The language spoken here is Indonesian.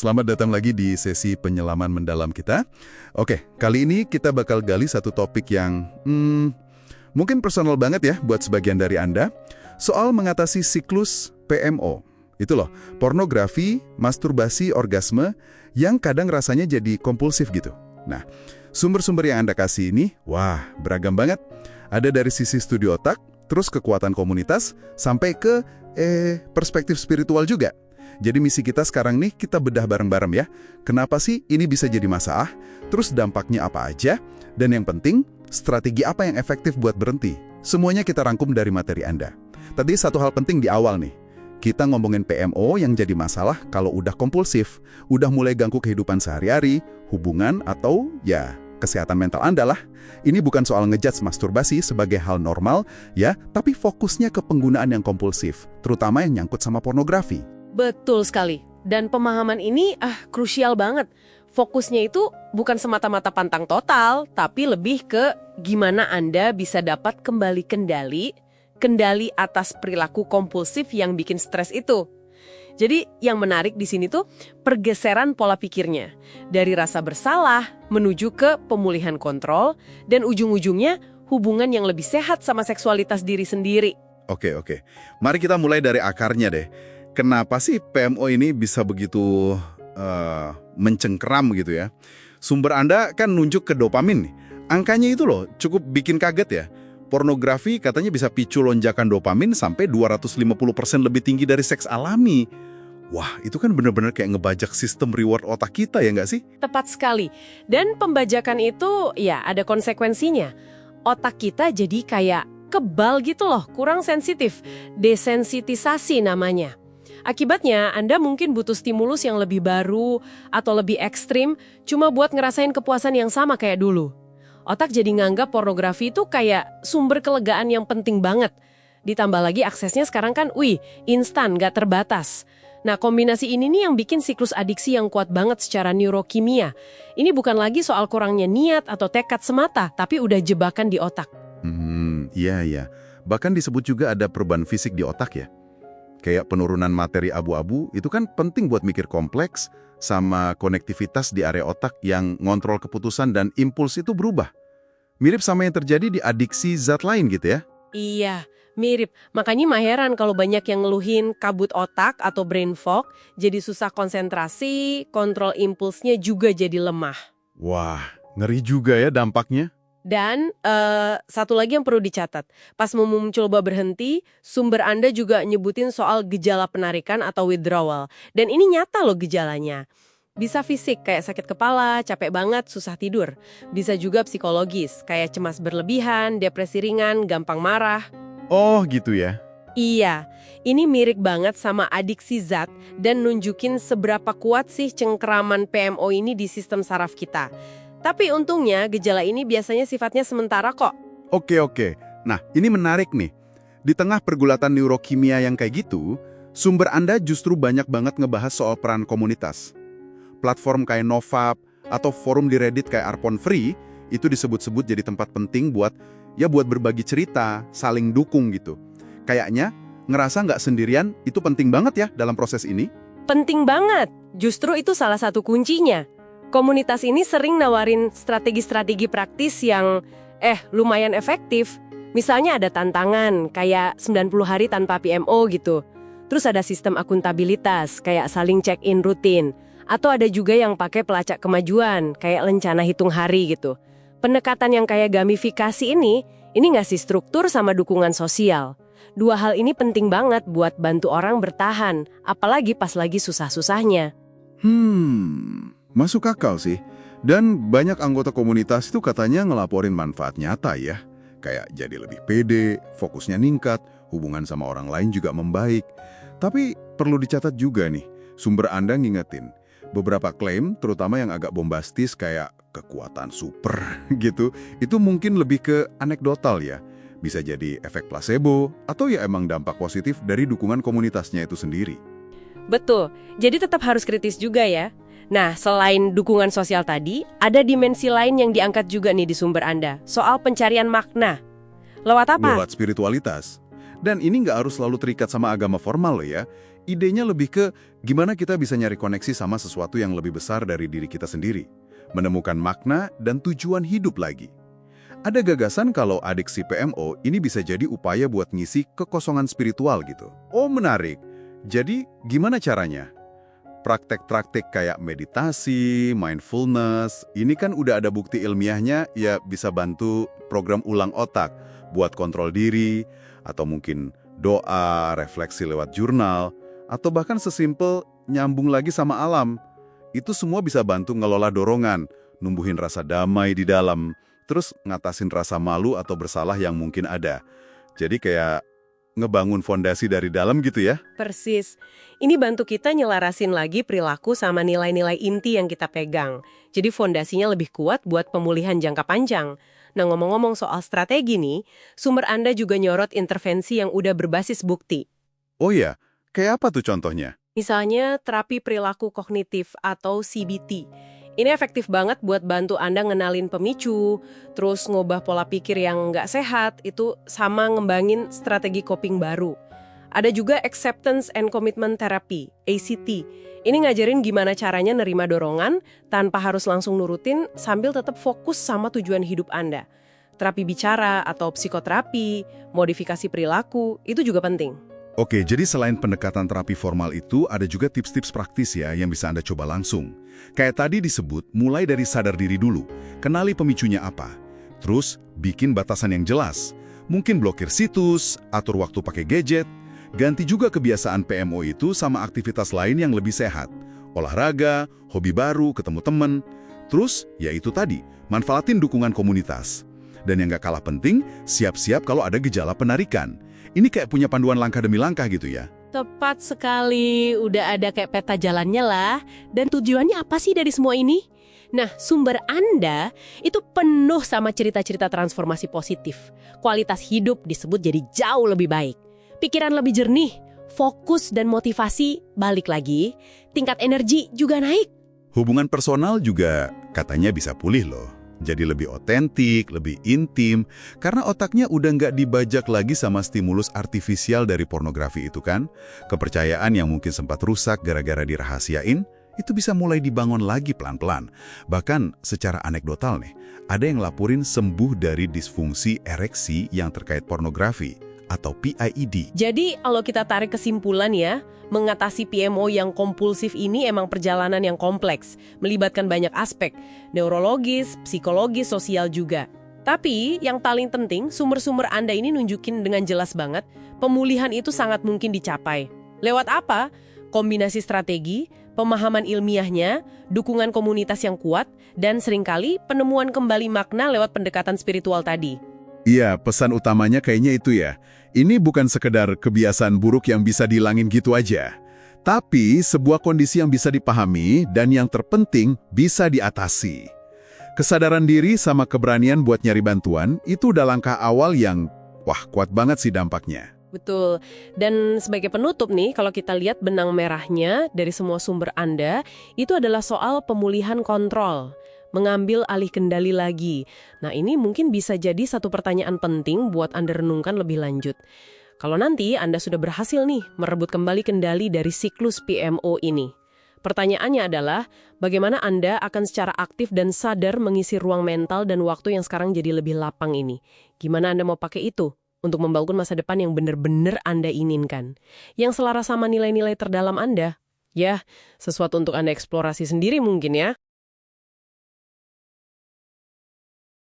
Selamat datang lagi di sesi penyelaman mendalam kita. Oke, kali ini kita bakal gali satu topik yang mungkin personal banget ya buat sebagian dari Anda. Soal mengatasi siklus PMO. Itu loh, pornografi, masturbasi, orgasme yang kadang rasanya jadi kompulsif gitu. Nah, sumber-sumber yang Anda kasih ini, wah, beragam banget. Ada dari sisi studi otak, terus kekuatan komunitas, sampai ke perspektif spiritual juga. Jadi misi kita sekarang nih, kita bedah bareng-bareng ya. Kenapa sih ini bisa jadi masalah? Terus dampaknya apa aja? Dan yang penting, strategi apa yang efektif buat berhenti? Semuanya kita rangkum dari materi Anda. Tadi satu hal penting di awal nih. Kita ngomongin PMO yang jadi masalah kalau udah kompulsif, udah mulai ganggu kehidupan sehari-hari, hubungan, atau ya kesehatan mental Anda lah. Ini bukan soal ngejudge masturbasi sebagai hal normal, ya, tapi fokusnya ke penggunaan yang kompulsif, terutama yang nyangkut sama pornografi. Betul sekali. Dan pemahaman ini krusial banget. Fokusnya itu bukan semata-mata pantang total, tapi lebih ke gimana Anda bisa dapat kembali kendali atas perilaku kompulsif yang bikin stres itu. Jadi yang menarik di sini tuh pergeseran pola pikirnya. Dari rasa bersalah menuju ke pemulihan kontrol dan ujung-ujungnya hubungan yang lebih sehat sama seksualitas diri sendiri. Oke. Mari kita mulai dari akarnya deh. Kenapa sih PMO ini bisa begitu mencengkeram gitu ya? Sumber Anda kan nunjuk ke dopamin nih. Angkanya itu loh cukup bikin kaget ya. Pornografi katanya bisa picu lonjakan dopamin sampai 250% lebih tinggi dari seks alami. Wah, itu kan benar-benar kayak ngebajak sistem reward otak kita ya nggak sih? Tepat sekali. Dan pembajakan itu ya ada konsekuensinya. Otak kita jadi kayak kebal gitu loh, kurang sensitif. Desensitisasi namanya. Akibatnya, Anda mungkin butuh stimulus yang lebih baru atau lebih ekstrim cuma buat ngerasain kepuasan yang sama kayak dulu. Otak jadi nganggap pornografi itu kayak sumber kelegaan yang penting banget. Ditambah lagi aksesnya sekarang kan, instan, gak terbatas. Nah, kombinasi ini nih yang bikin siklus adiksi yang kuat banget secara neurokimia. Ini bukan lagi soal kurangnya niat atau tekad semata, tapi udah jebakan di otak. Iya. Bahkan disebut juga ada perubahan fisik di otak ya. Kayak penurunan materi abu-abu itu kan penting buat mikir kompleks sama konektivitas di area otak yang ngontrol keputusan dan impuls itu berubah. Mirip sama yang terjadi di adiksi zat lain gitu ya? Iya, mirip. Makanya mah heran kalau banyak yang ngeluhin kabut otak atau brain fog, jadi susah konsentrasi, kontrol impulsnya juga jadi lemah. Wah, ngeri juga ya dampaknya. Dan satu lagi yang perlu dicatat, pas mau mencoba berhenti, sumber Anda juga nyebutin soal gejala penarikan atau withdrawal. Dan ini nyata loh gejalanya. Bisa fisik kayak sakit kepala, capek banget, susah tidur. Bisa juga psikologis, kayak cemas berlebihan, depresi ringan, gampang marah. Oh gitu ya? Iya, ini mirip banget sama adiksi zat dan nunjukin seberapa kuat sih cengkeraman PMO ini di sistem saraf kita. Tapi untungnya gejala ini biasanya sifatnya sementara kok. Oke. Nah, ini menarik nih. Di tengah pergulatan neurokimia yang kayak gitu, sumber Anda justru banyak banget ngebahas soal peran komunitas. Platform kayak Novap atau forum di Reddit kayak Arpon Free itu disebut-sebut jadi tempat penting buat berbagi cerita, saling dukung gitu. Kayaknya ngerasa nggak sendirian itu penting banget ya dalam proses ini. Penting banget. Justru itu salah satu kuncinya. Komunitas ini sering nawarin strategi-strategi praktis yang lumayan efektif. Misalnya ada tantangan kayak 90 hari tanpa PMO gitu. Terus ada sistem akuntabilitas kayak saling check-in rutin. Atau ada juga yang pakai pelacak kemajuan kayak lencana hitung hari gitu. Pendekatan yang kayak gamifikasi ini ngasih struktur sama dukungan sosial. Dua hal ini penting banget buat bantu orang bertahan, apalagi pas lagi susah-susahnya. Masuk akal sih. Dan banyak anggota komunitas itu katanya ngelaporin manfaat nyata ya. Kayak jadi lebih pede, fokusnya ningkat, hubungan sama orang lain juga membaik. Tapi perlu dicatat juga nih, sumber Anda ngingetin. Beberapa klaim, terutama yang agak bombastis kayak kekuatan super gitu, itu mungkin lebih ke anekdotal ya. Bisa jadi efek placebo, atau ya emang dampak positif dari dukungan komunitasnya itu sendiri. Betul, jadi tetap harus kritis juga ya. Nah, selain dukungan sosial tadi, ada dimensi lain yang diangkat juga nih di sumber Anda, soal pencarian makna. Lewat apa? Lewat spiritualitas. Dan ini nggak harus selalu terikat sama agama formal loh ya. Idenya lebih ke gimana kita bisa nyari koneksi sama sesuatu yang lebih besar dari diri kita sendiri. Menemukan makna dan tujuan hidup lagi. Ada gagasan kalau adiksi PMO ini bisa jadi upaya buat ngisi kekosongan spiritual gitu. Oh menarik. Jadi gimana caranya? Praktek-praktek kayak meditasi, mindfulness, ini kan udah ada bukti ilmiahnya ya bisa bantu program ulang otak buat kontrol diri, atau mungkin doa, refleksi lewat jurnal, atau bahkan sesimpel nyambung lagi sama alam. Itu semua bisa bantu ngelola dorongan, numbuhin rasa damai di dalam, terus ngatasin rasa malu atau bersalah yang mungkin ada. Jadi kayak ngebangun fondasi dari dalam gitu ya. Persis. Ini bantu kita nyelarasin lagi perilaku sama nilai-nilai inti yang kita pegang. Jadi fondasinya lebih kuat buat pemulihan jangka panjang. Nah, ngomong-ngomong soal strategi nih, sumber Anda juga nyorot intervensi yang udah berbasis bukti. Oh ya, kayak apa tuh contohnya? Misalnya terapi perilaku kognitif atau CBT. Ini efektif banget buat bantu Anda ngenalin pemicu, terus ngubah pola pikir yang nggak sehat, itu sama ngembangin strategi coping baru. Ada juga Acceptance and Commitment Therapy, ACT. Ini ngajarin gimana caranya nerima dorongan tanpa harus langsung nurutin sambil tetap fokus sama tujuan hidup Anda. Terapi bicara atau psikoterapi, modifikasi perilaku, itu juga penting. Oke, jadi selain pendekatan terapi formal itu, ada juga tips-tips praktis ya yang bisa Anda coba langsung. Kayak tadi disebut, mulai dari sadar diri dulu, kenali pemicunya apa. Terus, bikin batasan yang jelas. Mungkin blokir situs, atur waktu pakai gadget, ganti juga kebiasaan PMO itu sama aktivitas lain yang lebih sehat. Olahraga, hobi baru, ketemu temen. Terus, ya itu tadi, manfaatin dukungan komunitas. Dan yang gak kalah penting, siap-siap kalau ada gejala penarikan. Ini kayak punya panduan langkah demi langkah gitu ya. Tepat sekali, udah ada kayak peta jalannya lah. Dan tujuannya apa sih dari semua ini? Nah, sumber Anda itu penuh sama cerita-cerita transformasi positif. Kualitas hidup disebut jadi jauh lebih baik. Pikiran lebih jernih, fokus dan motivasi balik lagi. Tingkat energi juga naik. Hubungan personal juga katanya bisa pulih loh. Jadi lebih otentik, lebih intim, karena otaknya udah nggak dibajak lagi sama stimulus artifisial dari pornografi itu kan. Kepercayaan yang mungkin sempat rusak gara-gara dirahasiain, itu bisa mulai dibangun lagi pelan-pelan. Bahkan secara anekdotal nih, ada yang laporin sembuh dari disfungsi ereksi yang terkait pornografi atau PIED. Jadi kalau kita tarik kesimpulan ya, mengatasi PMO yang kompulsif ini emang perjalanan yang kompleks, melibatkan banyak aspek, neurologis, psikologis, sosial juga. Tapi yang paling penting, sumber-sumber Anda ini nunjukin dengan jelas banget, pemulihan itu sangat mungkin dicapai. Lewat apa? Kombinasi strategi, pemahaman ilmiahnya, dukungan komunitas yang kuat, dan seringkali penemuan kembali makna lewat pendekatan spiritual tadi. Iya, pesan utamanya kayaknya itu ya. Ini bukan sekedar kebiasaan buruk yang bisa dihilangin gitu aja. Tapi sebuah kondisi yang bisa dipahami dan yang terpenting bisa diatasi. Kesadaran diri sama keberanian buat nyari bantuan itu udah langkah awal yang, wah kuat banget sih dampaknya. Betul. Dan sebagai penutup nih, kalau kita lihat benang merahnya dari semua sumber Anda, itu adalah soal pemulihan kontrol. Mengambil alih kendali lagi. Nah, ini mungkin bisa jadi satu pertanyaan penting buat Anda renungkan lebih lanjut. Kalau nanti Anda sudah berhasil nih merebut kembali kendali dari siklus PMO ini. Pertanyaannya adalah, bagaimana Anda akan secara aktif dan sadar mengisi ruang mental dan waktu yang sekarang jadi lebih lapang ini? Gimana Anda mau pakai itu untuk membangun masa depan yang benar-benar Anda inginkan? Yang selaras sama nilai-nilai terdalam Anda? Ya, sesuatu untuk Anda eksplorasi sendiri mungkin ya.